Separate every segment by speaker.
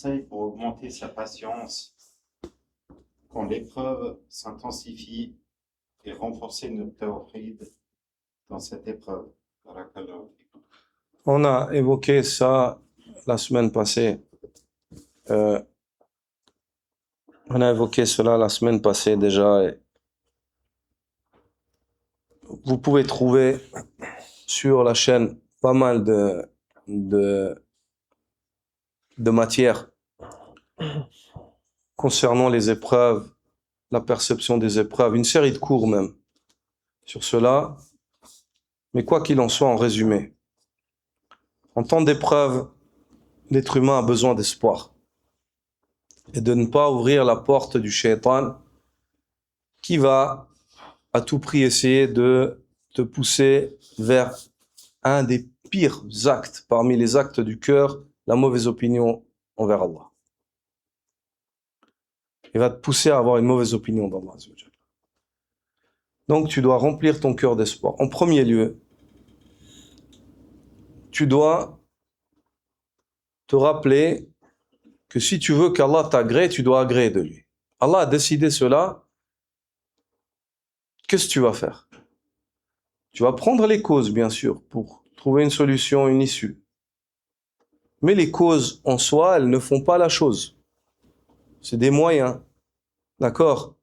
Speaker 1: conseil pour augmenter sa patience quand l'épreuve s'intensifie et renforcer notre tawhid dans cette épreuve? Barakallahu fikum.
Speaker 2: On a évoqué ça la semaine passée. On a évoqué cela la semaine passée déjà. Et vous pouvez trouver sur la chaîne pas mal de matières concernant les épreuves, la perception des épreuves, une série de cours même sur cela. Mais quoi qu'il en soit, en résumé, en temps d'épreuve, l'être humain a besoin d'espoir et de ne pas ouvrir la porte du shaitan qui va à tout prix essayer de te pousser vers un des pires actes parmi les actes du cœur, la mauvaise opinion envers Allah. Il va te pousser à avoir une mauvaise opinion d'Allah. Donc tu dois remplir ton cœur d'espoir. En premier lieu, tu dois te rappeler que si tu veux qu'Allah t'agrée, tu dois agréer de lui. Allah a décidé cela. Qu'est-ce que tu vas faire? Tu vas prendre les causes, bien sûr, pour trouver une solution, une issue. Mais les causes en soi, elles ne font pas la chose. C'est des moyens. D'accord?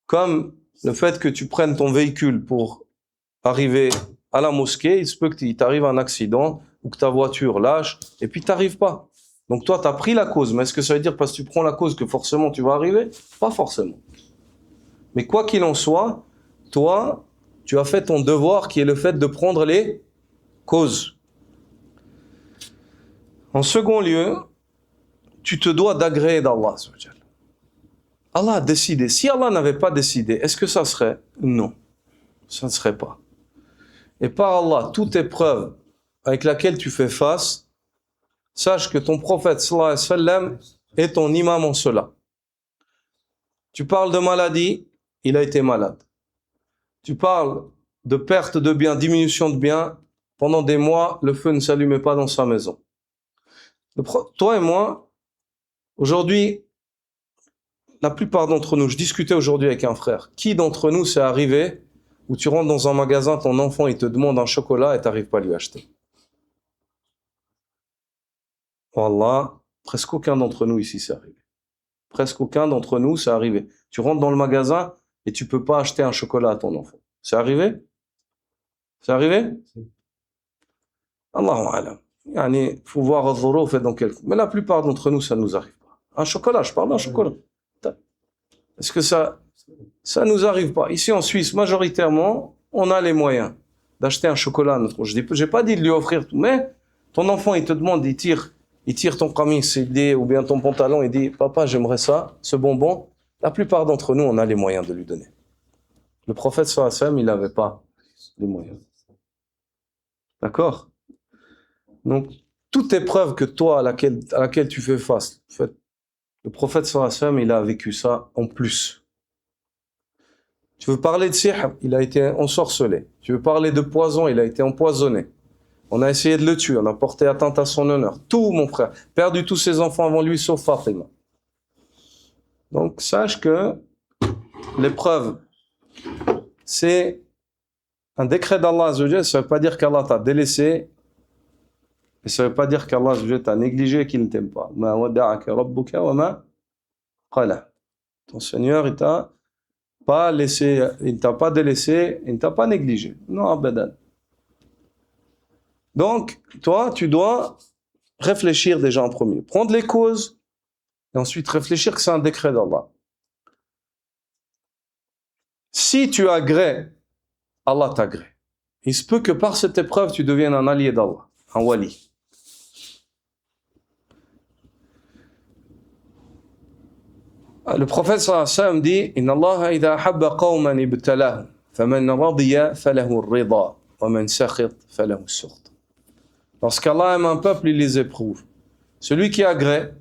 Speaker 2: Comme le fait que tu prennes ton véhicule pour arriver à la mosquée, il se peut qu'il t'arrive un accident ou que ta voiture lâche et puis tu n'arrives pas. Donc toi, tu as pris la cause. Mais est-ce que ça veut dire parce que tu prends la cause que forcément tu vas arriver? Pas forcément. Mais quoi qu'il en soit, toi, tu as fait ton devoir qui est le fait de prendre les causes. En second lieu, tu te dois d'agréer d'Allah. Allah a décidé. Si Allah n'avait pas décidé, est-ce que ça serait? Non, ça ne serait pas. Et par Allah, toute épreuve avec laquelle tu fais face, sache que ton prophète sallallahu alayhi wa sallam est ton imam en cela. Tu parles de maladie, il a été malade. Tu parles de perte de biens, diminution de biens, pendant des mois, le feu ne s'allumait pas dans sa maison. Toi et moi, aujourd'hui, la plupart d'entre nous, je discutais aujourd'hui avec un frère, qui d'entre nous c'est arrivé où tu rentres dans un magasin, ton enfant il te demande un chocolat et tu n'arrives pas à lui acheter? Wallah, presque aucun d'entre nous ici c'est arrivé. Presque aucun d'entre nous c'est arrivé. Tu rentres dans le magasin et tu peux pas acheter un chocolat à ton enfant. C'est arrivé? C'est arrivé? Allahu alam. Il faut voir al-dhuruf dans quel... Mais la plupart d'entre nous, ça nous arrive pas. Un chocolat, je parle d'un chocolat. Est-ce que ça nous arrive pas? Ici en Suisse, majoritairement, on a les moyens d'acheter un chocolat à notre... J'ai pas dit de lui offrir tout, mais ton enfant, il te demande, il tire ton camis CD ou bien ton pantalon, il dit, papa, j'aimerais ça, ce bonbon. La plupart d'entre nous, on a les moyens de lui donner. Le prophète sallallahu alayhi wa sallam, il n'avait pas les moyens. D'accord? Donc, toute épreuve que toi, à laquelle tu fais face, en fait, le prophète sallallahu alayhi wa sallam, il a vécu ça en plus. Tu veux parler de sihr, il a été ensorcelé. Tu veux parler de poison, il a été empoisonné. On a essayé de le tuer, on a porté atteinte à son honneur. Tout, mon frère. Perdu tous ses enfants avant lui, sauf Fatima. Donc, sache que l'épreuve, c'est un décret d'Allah Azza wa Jalla. Ça ne veut pas dire qu'Allah t'a délaissé. Et ça ne veut pas dire qu'Allah Azza wa Jalla t'a négligé et qu'il ne t'aime pas. Ma wadda'aka rabbuka wa ma qala. Ton Seigneur, il t'a pas laissé, il ne t'a pas délaissé, il ne t'a pas négligé. Non, abadan. Donc, toi, tu dois réfléchir déjà en premier. Prendre les causes et ensuite réfléchir que c'est un décret d'Allah. Si tu agrées, Allah t'agrée. Il se peut que par cette épreuve, tu deviennes un allié d'Allah, un wali. Le prophète sallallahu alayhi wa sallam dit Inna Allah idha habba qawman ibtalahum faman radiya falahu ar-rida wa man sakhit falahu as-sukht. Lorsqu'Allah aime un peuple, il les éprouve. Celui qui agrée,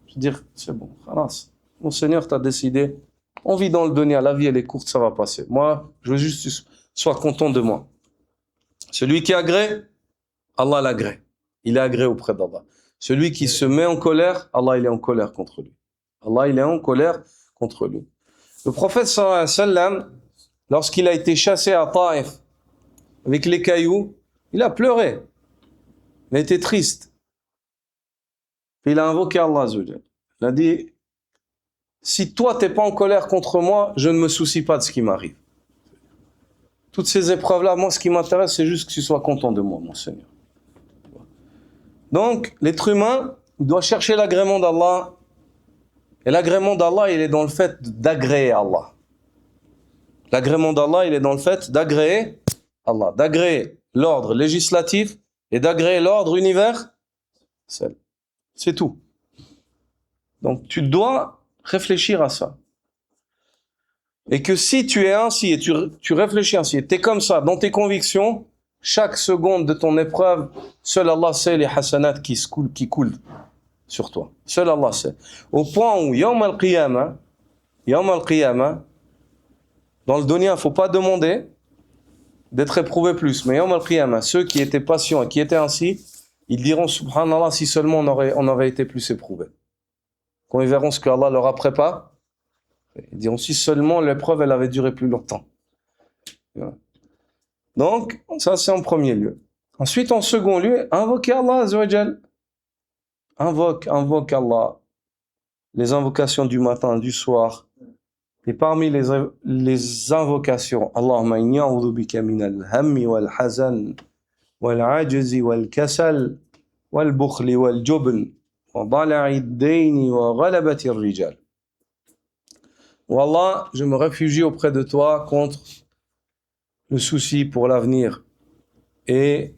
Speaker 2: je veux dire, c'est bon, khalas. Mon Seigneur t'a décidé, on vit dans le dunya, la vie elle est courte, ça va passer. Moi, je veux juste que tu sois content de moi. Celui qui agrée, Allah l'agrée. Il est agréé auprès d'Allah. Celui qui se met en colère, Allah il est en colère contre lui. Allah il est en colère contre lui. Le prophète sallallahu alayhi wa sallam, lorsqu'il a été chassé à Taïf avec les cailloux, il a pleuré. Il a été triste. Puis il a invoqué Allah Azza wa Jalla. Il a dit, si toi t'es pas en colère contre moi, je ne me soucie pas de ce qui m'arrive. Toutes ces épreuves-là, moi ce qui m'intéresse, c'est juste que tu sois content de moi, mon Seigneur. Donc, l'être humain, il doit chercher l'agrément d'Allah. Et l'agrément d'Allah, il est dans le fait d'agréer Allah. L'agrément d'Allah, il est dans le fait d'agréer Allah, d'agréer l'ordre législatif et d'agréer l'ordre universel. C'est tout. Donc, tu dois réfléchir à ça. Et que si tu es ainsi et tu réfléchis ainsi, et tu es comme ça dans tes convictions, chaque seconde de ton épreuve, seul Allah sait les hasanats qui coulent sur toi. Seul Allah sait. Au point où, Yawm al-Qiyamah, dans le dunya, il ne faut pas demander d'être éprouvé plus. Mais Yawm al-Qiyamah, ceux qui étaient patients et qui étaient ainsi, ils diront, subhanallah, si seulement on aurait été plus éprouvés. Quand ils verront ce qu'Allah leur a préparé, ils diront, si seulement l'épreuve, elle avait duré plus longtemps. Donc, ça c'est en premier lieu. Ensuite, en second lieu, invoquer Allah Azza wa Jal. Invoque Allah. Les invocations du matin, du soir. Et parmi les invocations, Allahumma inni a'udhu bika min al-hammi wal-hazan wal-ajzi wal-kasal wal-bukhli wal-jubn wa dala'i ad-dayni wa ghalabati ar-rijal. Wallah, je me réfugie auprès de toi contre le souci pour l'avenir et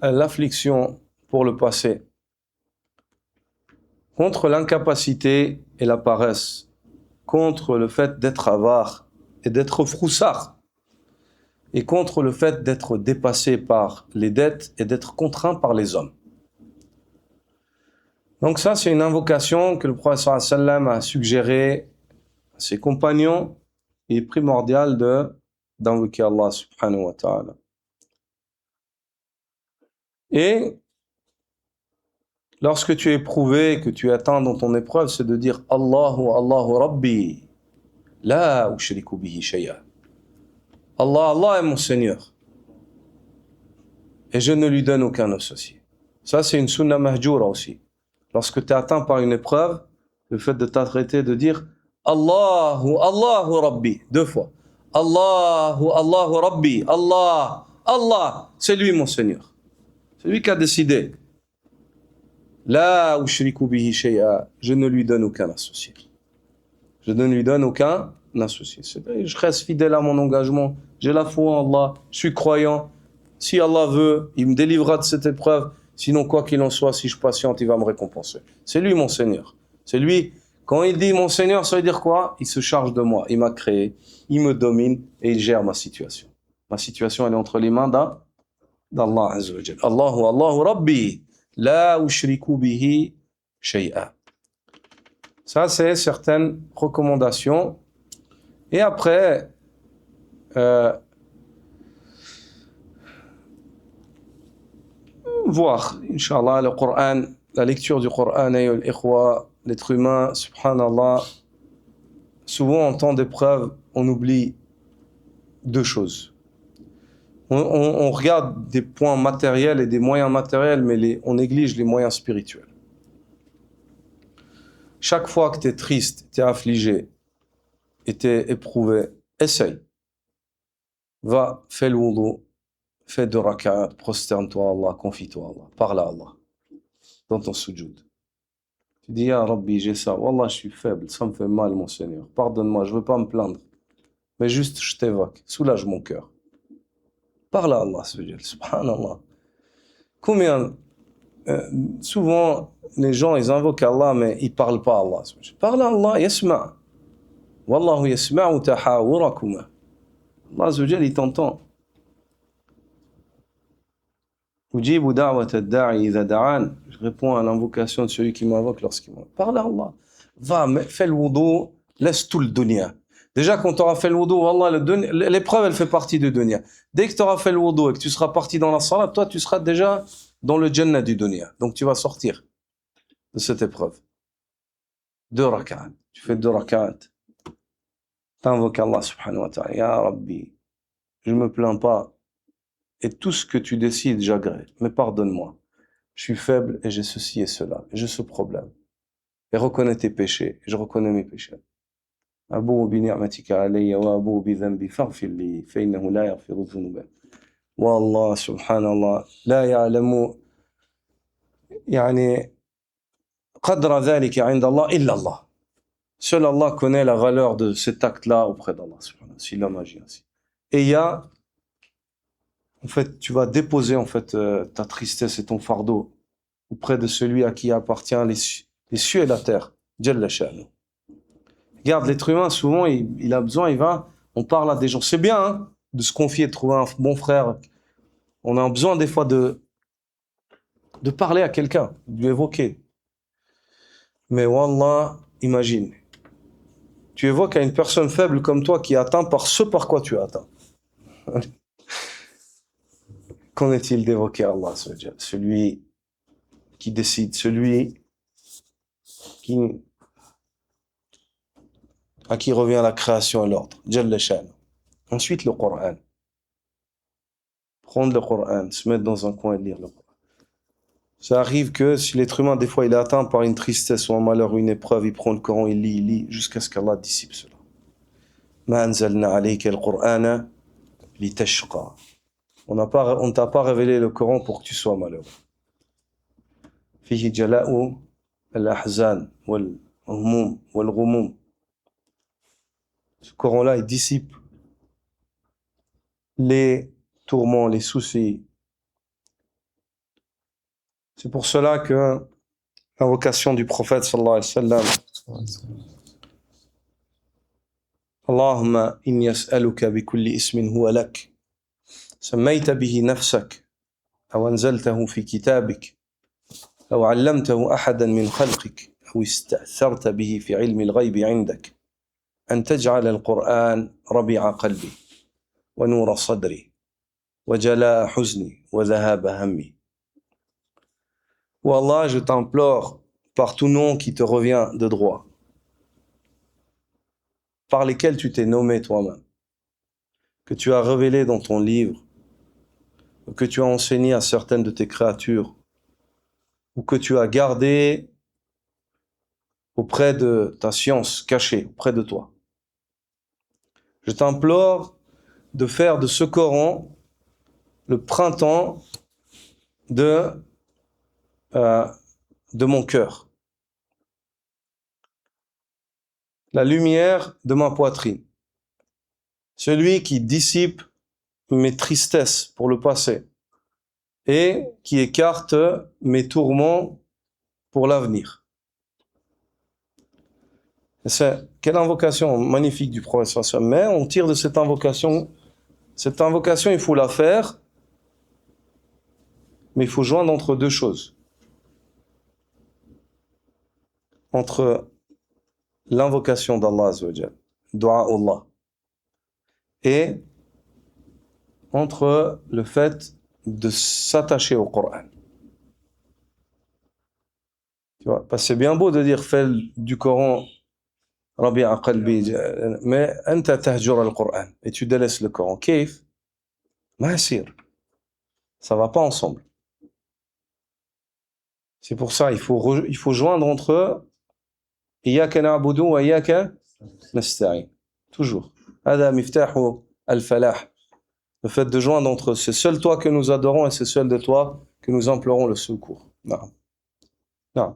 Speaker 2: l'affliction pour le passé, contre l'incapacité et la paresse, contre le fait d'être avare et d'être froussard, et contre le fait d'être dépassé par les dettes et d'être contraint par les hommes. Donc ça, c'est une invocation que le prophète sallallahu alayhi wa sallam a suggérée à ses compagnons. Il est primordial d'invoquer Allah subhanahu wa ta'ala. Et lorsque tu es éprouvé, que tu es atteint dans ton épreuve, c'est de dire Allahu Rabbi, la ushriku bihi shay'a. Allah est mon Seigneur. Et je ne lui donne aucun associé. Ça, c'est une sunna mahjoura aussi. Lorsque tu es atteint par une épreuve, le fait de t'arrêter de dire Allahu Rabbi, 2 fois. Allahu Rabbi, Allah, c'est lui mon Seigneur. C'est lui qui a décidé. La ushriku bihi shay'a, je ne lui donne aucun associé. Je ne lui donne aucun associé. Je reste fidèle à mon engagement. J'ai la foi en Allah. Je suis croyant. Si Allah veut, il me délivrera de cette épreuve. Sinon, quoi qu'il en soit, si je patiente, il va me récompenser. C'est lui mon Seigneur. C'est lui. Quand il dit mon Seigneur, ça veut dire quoi? Il se charge de moi. Il m'a créé. Il me domine et il gère ma situation. Ma situation, elle est entre les mains d'Allah Azza wa Jal. Allahu Rabbi. La ushriku bihi shay'a. Ça, c'est certaines recommandations. Et après, voir, Inch'Allah, le Coran, la lecture du Coran, l'être humain, subhanallah, souvent en temps d'épreuve, on oublie 2 choses. On regarde des points matériels et des moyens matériels, mais on néglige les moyens spirituels. Chaque fois que tu es triste, tu es affligé, et tu es éprouvé, essaye. Va, fais le wudu, fais 2 rak'at, prosterne-toi à Allah, confie-toi à Allah, parle à Allah, dans ton sujoud. Tu dis, Ya Rabbi, j'ai ça, Wallah, je suis faible, ça me fait mal, mon Seigneur, pardonne-moi, je veux pas me plaindre, mais juste, je t'évoque, soulage mon cœur. Parle à Allah, subhanallah. Combien, souvent, les gens, ils invoquent Allah, mais ils parlent pas à Allah. Parle à Allah, yasma'. Wallahu yasma'u tahawurakuma. Allah Azza wa Jal, il t'entend. Ujibu da'wat ad-da'i idha da'an. Je réponds à l'invocation de celui qui m'invoque lorsqu'il m'invoque. Parle à Allah. Va, fais le wudu, laisse tout le dunya. Déjà, quand tu auras fait le wudu, wallah, l'épreuve, elle fait partie du dunya. Dès que tu auras fait le wudu et que tu seras parti dans la salat, toi, tu seras déjà dans le jannah du dunya. Donc, tu vas sortir. de cette épreuve. 2 rak'at. Tu fais 2 rak'at. T'invoques Allah subhanahu wa ta'ala. Ya Rabbi, je me plains pas. Et tout ce que tu décides, j'agrée. Mais pardonne-moi. Je suis faible et j'ai ceci et cela. Et j'ai ce problème. Et reconnais tes péchés. Et je reconnais mes péchés. أبوء بنعمتك علي وأبوء بذنبي فاغفر لي فإنه لا يغفر الذنوب والله سبحان الله لا يعلم يعني قدر ذلك عند الله إلا الله. Seul Allah connaît la valeur de cet acte-là auprès d'Allah subhanahu wa ta'ala, si l'homme agit ainsi. Et il y a, en fait, tu vas déposer en fait ta tristesse et ton fardeau auprès de celui à qui appartient les cieux et la terre. Jalla sha'nu. Regarde, l'être humain, souvent, il a besoin, on parle à des gens. C'est bien hein, de se confier, de trouver un bon frère. On a besoin des fois de parler à quelqu'un, de lui évoquer. Mais Wallah, imagine, tu évoques à une personne faible comme toi qui est atteinte par ce par quoi tu es atteint. Qu'en est-il d'évoquer Allah, celui qui décide, celui à qui revient la création et l'ordre. Jalla Shan. Ensuite, le Coran. Prendre le Coran, se mettre dans un coin et lire le Coran. Ça arrive que si l'être humain, des fois, il est atteint par une tristesse ou un malheur ou une épreuve, il prend le Coran, il lit, jusqu'à ce qu'Allah dissipe cela. Ma anzalna alayka al-Qur'ana litashqa. On ne t'a pas révélé le Coran pour que tu sois malheureux. Fihi jala'u al-ahzan wal-humum wal-ghumum. Ce Coran-là, il dissipe les tourments, les soucis. C'est pour cela que l'invocation du prophète sallallahu alayhi wa sallam, Allahumma inni as'aluka bi kulli ismin huwa lak, sammayta bihi nafsak, aw anzaltahu fi kitabik, aw 'allamtahu ahadan min khalqik, aw ista'tharta bihi fi 'ilmi al-ghaybi 'indak. أن تجعل القرآن ربيع قلبي ونور صدري وجلاء حزني وذهاب همي. Wallah, je t'implore par tout nom qui te revient de droit, par lesquels tu t'es nommé toi-même, que tu as révélé dans ton livre, que tu as enseigné à certaines de tes créatures, ou que tu as gardé auprès de ta science cachée, auprès de toi. Je t'implore de faire de ce Coran le printemps de mon cœur, la lumière de ma poitrine, celui qui dissipe mes tristesses pour le passé et qui écarte mes tourments pour l'avenir. C'est quelle invocation magnifique du prophète. Mais on tire de cette invocation, il faut la faire, mais il faut joindre entre deux choses. Entre l'invocation d'Allah Azzawajal, Dua Allah, et entre le fait de s'attacher au Coran. Tu vois, parce que c'est bien beau de dire fais du Coran ربيع قلبي mais أنت تهجر القرآن et tu délaisses le Coran. كيف؟ ما يصير. Ça va pas ensemble. C'est pour ça il faut joindre entre eux. إياك نعبد وإياك نستعين. Toujours. هذا مفتاح الفلاح. Le fait de joindre entre eux. C'est seul toi que nous adorons et c'est seul de toi que nous implorons le secours. Non. Non.